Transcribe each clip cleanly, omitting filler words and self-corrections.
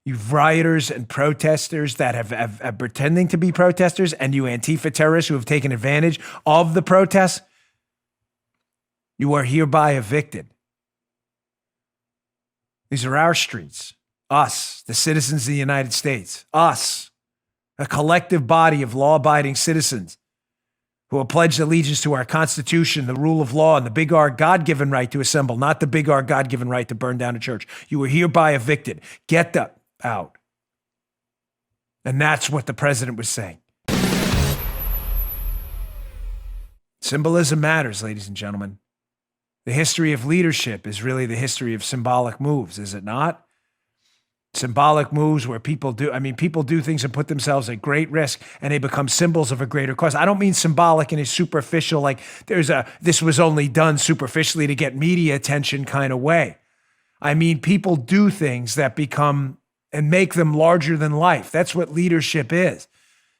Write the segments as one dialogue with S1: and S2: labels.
S1: You rioters and protesters that have pretending to be protesters, and you Antifa terrorists who have taken advantage of the protests, you are hereby evicted. These are our streets. Us, the citizens of the United States. Us, a collective body of law-abiding citizens who have pledged allegiance to our Constitution, the rule of law, and the big R God-given right to assemble, not the big R God-given right to burn down a church. You are hereby evicted. Get out. And that's what the president was saying. Symbolism matters, ladies and gentlemen. The history of leadership is really the history of symbolic moves, is it not? Symbolic moves where people do things and put themselves at great risk and they become symbols of a greater cause. I don't mean symbolic in a superficial, like this was only done superficially to get media attention kind of way. I mean, people do things that become and make them larger than life. That's what leadership is.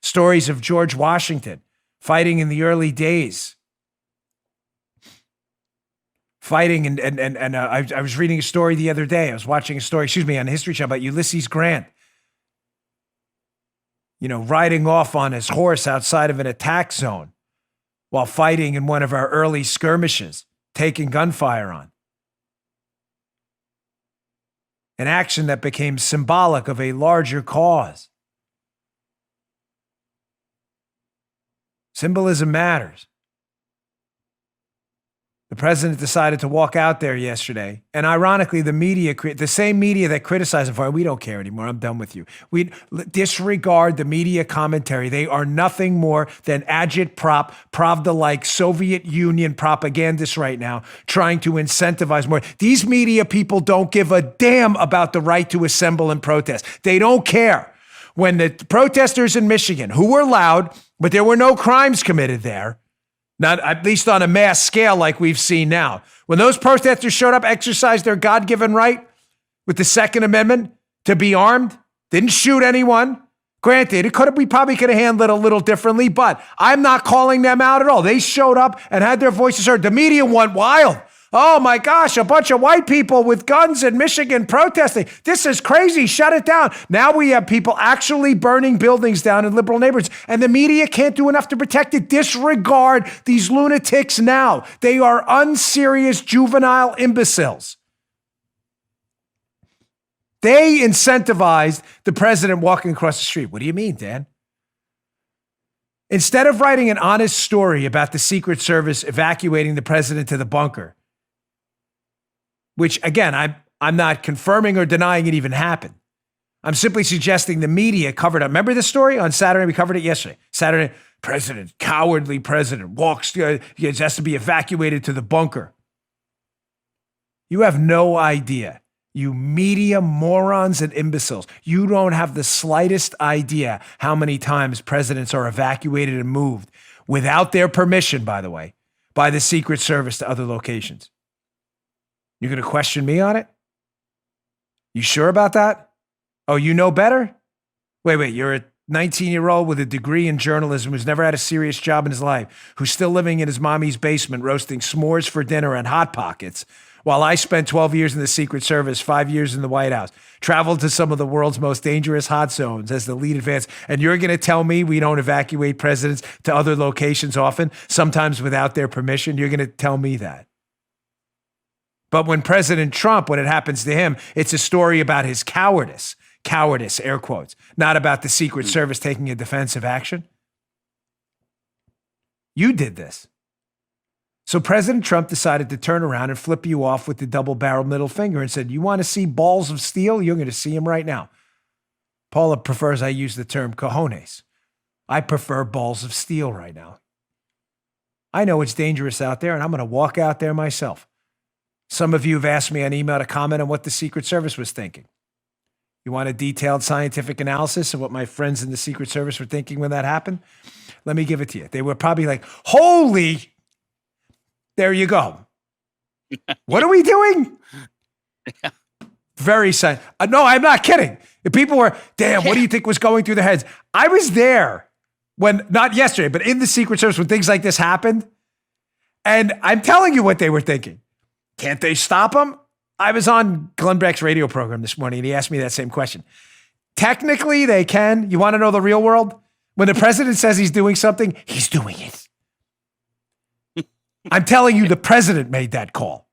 S1: Stories of George Washington fighting in the early days. Fighting and I was reading a story the other day. I was watching a story, on History Channel about Ulysses Grant. Riding off on his horse outside of an attack zone while fighting in one of our early skirmishes, taking gunfire on. An action that became symbolic of a larger cause. Symbolism matters. The president decided to walk out there yesterday. And ironically, the media, the same media that criticized him for it, we don't care anymore. I'm done with you. We disregard the media commentary. They are nothing more than agitprop, Pravda-like Soviet Union propagandists right now, trying to incentivize more. These media people don't give a damn about the right to assemble and protest. They don't care. When the protesters in Michigan, who were loud, but there were no crimes committed there, not at least on a mass scale like we've seen now. When those protesters showed up, exercised their God-given right with the Second Amendment to be armed, didn't shoot anyone. Granted, we probably could have handled it a little differently, but I'm not calling them out at all. They showed up and had their voices heard. The media went wild. Oh my gosh, a bunch of white people with guns in Michigan protesting. This is crazy. Shut it down. Now we have people actually burning buildings down in liberal neighborhoods, and the media can't do enough to protect it. Disregard these lunatics now. They are unserious juvenile imbeciles. They incentivized the president walking across the street. What do you mean, Dan? Instead of writing an honest story about the Secret Service evacuating the president to the bunker, which, again, I'm not confirming or denying it even happened. I'm simply suggesting the media covered up. Remember this story on Saturday? We covered it yesterday. Saturday, cowardly president, has to be evacuated to the bunker. You have no idea. You media morons and imbeciles. You don't have the slightest idea how many times presidents are evacuated and moved without their permission, by the way, by the Secret Service to other locations. You're going to question me on it? You sure about that? Oh, you know better? Wait, you're a 19-year-old with a degree in journalism who's never had a serious job in his life, who's still living in his mommy's basement roasting s'mores for dinner and Hot Pockets, while I spent 12 years in the Secret Service, 5 years in the White House, traveled to some of the world's most dangerous hot zones as the lead advance, and you're going to tell me we don't evacuate presidents to other locations often, sometimes without their permission? You're going to tell me that. But when President Trump, when it happens to him, it's a story about his cowardice, air quotes, not about the Secret Service taking a defensive action. You did this. So President Trump decided to turn around and flip you off with the double-barreled middle finger and said, you want to see balls of steel? You're going to see them right now. Paula prefers I use the term cojones. I prefer balls of steel right now. I know it's dangerous out there, and I'm going to walk out there myself. Some of you have asked me on email to comment on what the Secret Service was thinking. You want a detailed scientific analysis of what my friends in the Secret Service were thinking when that happened? Let me give it to you. They were probably like, holy, there you go. What are we doing? Very science. No, I'm not kidding. If people were, damn, what do you think was going through their heads? I was there when, not yesterday, but in the Secret Service when things like this happened. And I'm telling you what they were thinking. Can't they stop him? I was on Glenn Beck's radio program this morning, and he asked me that same question. Technically, they can. You want to know the real world? When the president says he's doing something, he's doing it. I'm telling you, the president made that call.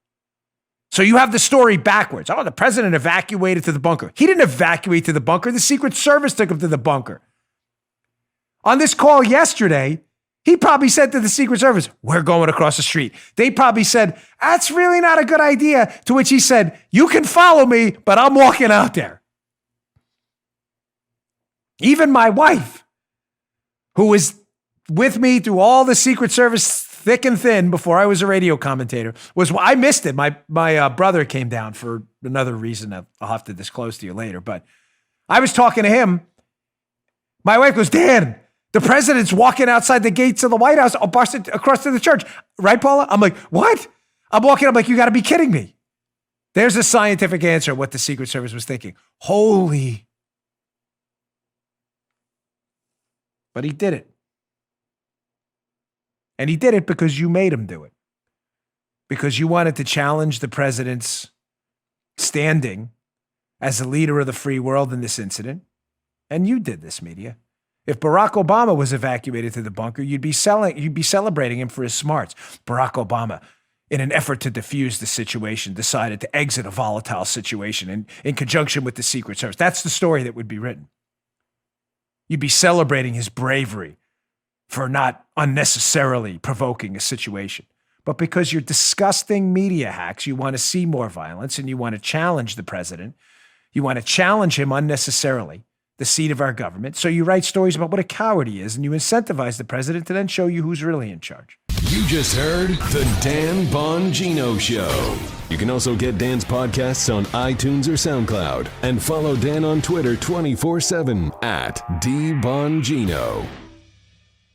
S1: So you have the story backwards. Oh, the president evacuated to the bunker. He didn't evacuate to the bunker. The Secret Service took him to the bunker. On this call yesterday, he probably said to the Secret Service, we're going across the street. They probably said, that's really not a good idea. To which he said, you can follow me, but I'm walking out there. Even my wife, who was with me through all the Secret Service thick and thin before I was a radio commentator, I missed it. My brother came down for another reason that I'll have to disclose to you later. But I was talking to him. My wife goes, Dan, the president's walking outside the gates of the White House across to the church. Right, Paula? I'm like, what? I'm like, you got to be kidding me. There's a scientific answer what the Secret Service was thinking. Holy. But he did it. And he did it because you made him do it. Because you wanted to challenge the president's standing as the leader of the free world in this incident. And you did this, media. If Barack Obama was evacuated to the bunker, you'd be celebrating him for his smarts. Barack Obama, in an effort to defuse the situation, decided to exit a volatile situation in conjunction with the Secret Service. That's the story that would be written. You'd be celebrating his bravery for not unnecessarily provoking a situation. But because you're disgusting media hacks, you want to see more violence and you want to challenge the president. You want to challenge him unnecessarily, the seat of our government. So you write stories about what a coward he is and you incentivize the president to then show you who's really in charge.
S2: You just heard The Dan Bongino Show. You can also get Dan's podcasts on iTunes or SoundCloud and follow Dan on Twitter 24/7 @DBongino.